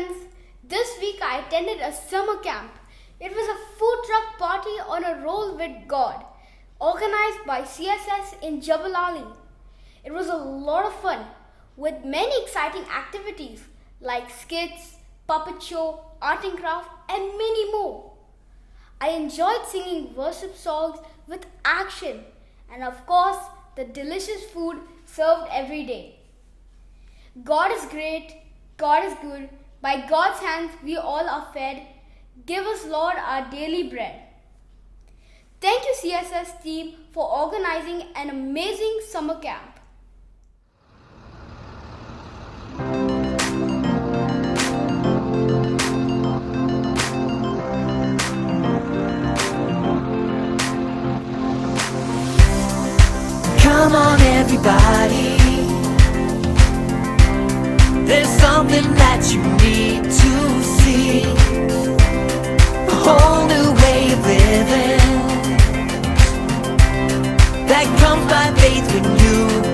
friends. This week I attended a summer camp. It was a food truck party on a roll with God, organized by CSS in Jebel. It was a lot of fun with many exciting activities like skits, puppet show, art and craft, and many more. I enjoyed singing worship songs with action and of course the delicious food served every day. God is great, God is good. By God's hands we all are fed. Give us, Lord, our daily bread. Thank you CSS team for organizing an amazing summer camp. Come on everybody, there's something that you need to see. A whole new way of living that comes by faith when you